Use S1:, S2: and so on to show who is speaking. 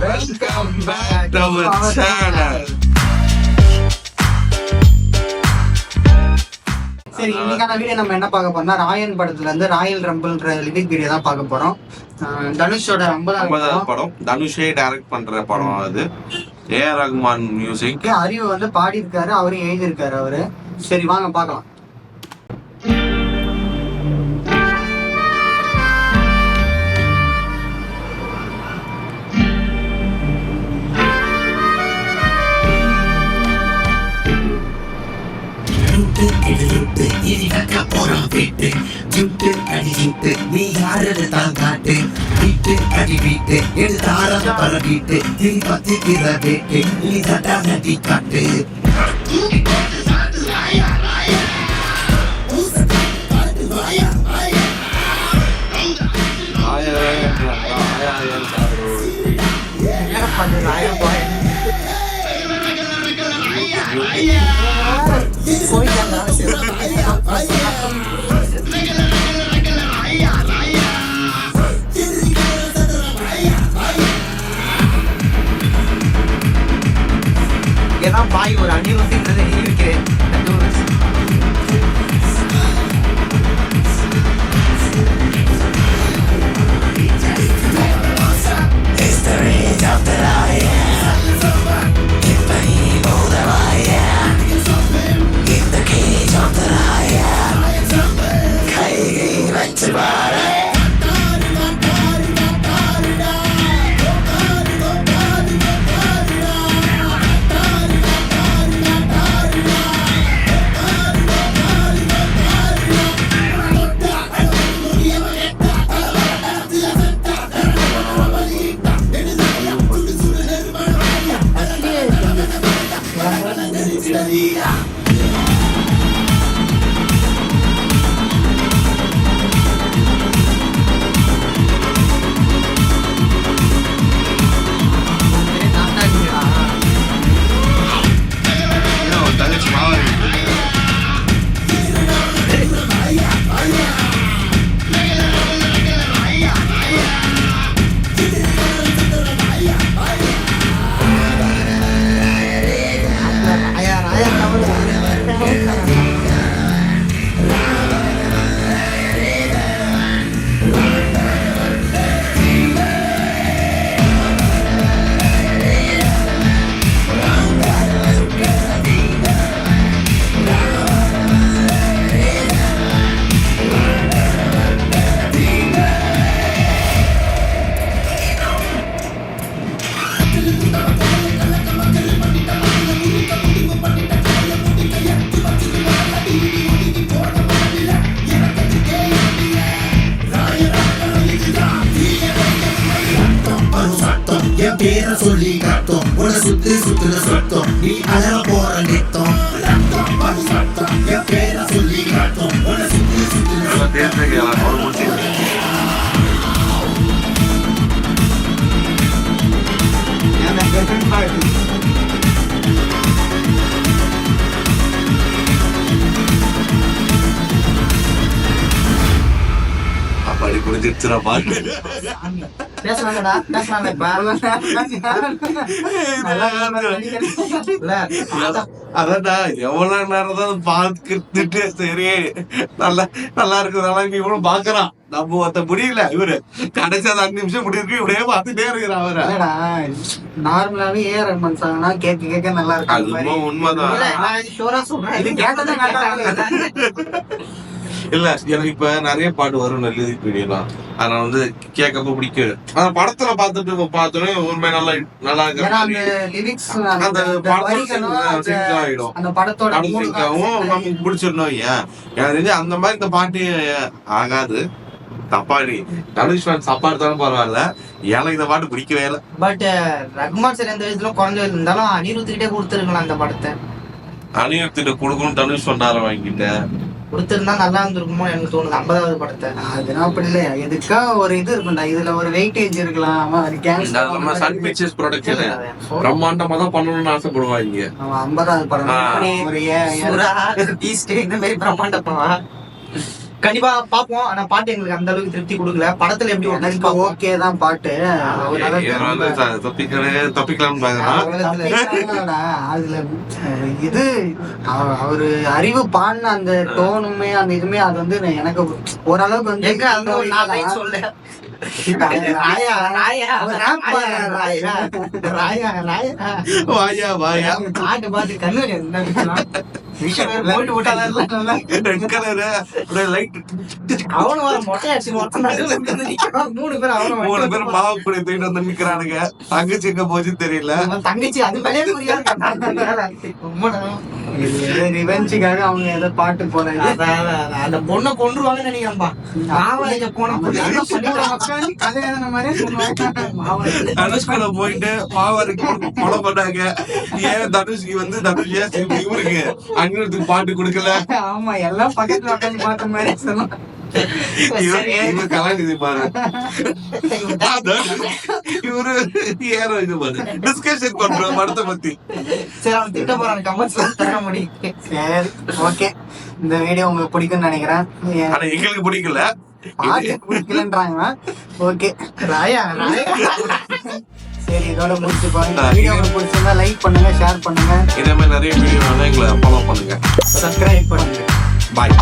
S1: Welcome back to our channel. சரி, இன்னைக்கான video நம்ம என்ன பார்க்க போறோம்னா ராயன் படத்துல இருந்து ராயல் ரம்பிள்ன்ற லிரிக் வீடியோ தான் பார்க்க போறோம். தனுஷோட 50வது
S2: படம், தனுஷே டைரக்ட் பண்ற படம். அது ஏஆர் ரஹ்மான் மியூசிக்.
S1: அறிவு வந்து பாடி இருக்காரு, அவரும் எழுதியிருக்காரு அவரு. சரி வாங்க பார்க்கலாம்.
S3: நீ யாரது தான் காட்டு வீட்டு அடி வீட்டு எடுத்தாரத பரவிட்டு திருப்பத்திக்கிற வேட்டு நீ தட்டா நடி காட்டு
S1: ஏன்னா பாய் ஒரு அணிவசின்றதை இருக்கிறேன். பேர சொல்லி கத்தோம் உன சுத்து சுத்துன சொத்தோம் நீ அலற போற நித்தோம் என் பேர சொல்லி கத்தோம் உன சுத்து சுத்துன
S2: அப்படி குடிச்சிருச்சுனா பாட்டு அதான்டா எவ்வளவு நேரம் தான் பாத்துட்டு சரி நல்லா இருக்கு இவனும் பாக்குறான். நம்ம ஒருத்த முடியல, இவரு கடைசி 5 நிமிஷம் முடியிருக்கு இப்படியே பார்த்துட்டே இருக்கிறான். அவரை
S1: நார்மலாவே ஏஆர் ரஹ்மான் சாங்னா கேட்க நல்லா இருக்கு.
S2: அது உண்மைதான். இல்ல எனக்கு இப்ப நிறைய பாட்டு வரும் லிரிக் வீடியோலாம், அதனால வந்து கேட்கப்ப பிடிக்கும். ஆனா படத்துல பாத்துட்டு பார்த்தோன்னே உண்மை நல்லா இருக்கு. அந்த படத்தோட நமக்கு பிடிச்சிடணும். ஏன் அந்த மாதிரி இந்த பாட்டு ஆகாது. தப்பாடி தனுஷ்வன் சாப்பாடு தானே பரவாயில்ல, எனக்கு இந்த பாட்டு பிடிக்கவே இல்லை.
S1: பட் ரஹ்மான் சார் எந்த வயசுல குறைஞ்ச இருந்தாலும் அனிருத்துக்கிட்டே கொடுத்துருக்கலாம். அந்த படத்தை
S2: அனிருத்திட்ட கொடுக்கணும் தனுஷ் சொன்னார வாங்கிட்ட
S1: கொடுத்திருந்தா நல்லா இருந்திருக்குமோ எனக்கு தோணுது. 50வது படத்தை அதெல்லாம் அப்படி இல்லையா, எதுக்கா ஒரு இது இருக்கும்டா, இதுல ஒரு வெயிட்டேஜ் இருக்கலாம்.
S2: சன் பிக்சர்ஸ் ப்ரொடக்ஷன் பிரம்மாண்டமா தான் பண்ணணும்னு ஆசைப்படுவாங்க.
S1: 50வது படம் இந்த மாதிரி பிரம்மாண்டமா
S4: கண்டிப்பா பாப்போம். ஆனா பாட்டு எங்களுக்கு அந்த அளவுக்கு திருப்தி கொடுக்கல. படத்துல எப்படி
S5: எனக்கு ஓகே தான் பாட்டு.
S2: தப்பிக்கலாம்னு பாக்குறான்.
S5: அதுல இது அவரு அறிவு பாடின அந்த டோனுமே அந்த இதுமே அது வந்து எனக்கு ஓரளவுக்கு வந்து
S4: எங்க அந்த ஒரு 4 லைன் சொல்ல.
S2: வாயா வாயா
S5: பாட்டு பாட்டு கண்ணு
S2: ரெட் கலரு லைட்
S4: அவனும் வர மொட்டை அடிச்சு மொத்தம் நடுவுல இருந்து நிக்கிறான். 3 பேர் அவனும்
S2: 3 பேர் மாவு கூட தூக்கிட்டு வந்து நிக்கிறானுங்க. தங்கச்சி எங்க போச்சு தெரியல.
S4: அவன் தங்கச்சி அது மேலே புரியாது.
S5: ரிவெஞ்சுக்காக அவங்க ஏதோ பாட்டு போறாங்க.
S4: அந்த பொண்ணை கொன்றுவாங்கன்னு நினைக்கிறேன்பா. மாவளைக்க போன
S5: கல்யாணம் மாதிரியே சொல்லுவாங்க.
S2: தனுஷ் கூட போயிட்டு மாவருக்கு கொலை பண்ணாங்க. ஏன் தனுஷ்க்கு வந்து தனுஷ் ஏன் இவருக்கு அண்ணனுக்கு பாட்டு கொடுக்கல?
S5: ஆமா எல்லாம் பக்கத்துல உட்காந்து பார்த்த மாதிரி சொல்லுவாங்க.
S2: இவரு கலாநிதி பாரு, இவரு ஏறோ இது பாரு டிஸ்கஷன் பண்றோம் படத்தை பத்தி.
S4: சரி அவன் திட்ட போறான் கமெண்ட்ஸ்ல தர முடியும்.
S5: சரி ஓகே, இந்த வீடியோ உங்களுக்கு பிடிக்கும்னு நினைக்கிறேன்.
S2: ஆனா எங்களுக்கு பிடிக்கல,
S5: பாட்டு பிடிக்கலன்றாங்க. ஓகே ராயா சரி இதோட முடிச்சுப்போம். இந்த வீடியோ உங்களுக்கு பிடிச்சிருந்தா லைக் பண்ணுங்க, ஷேர் பண்ணுங்க,
S2: இதே மாதிரி நிறைய வீடியோ எங்களை ஃபாலோ பண்ணுங்க,
S5: சப்ஸ்கிரைப் பண்ணுங்க.
S2: பாய்.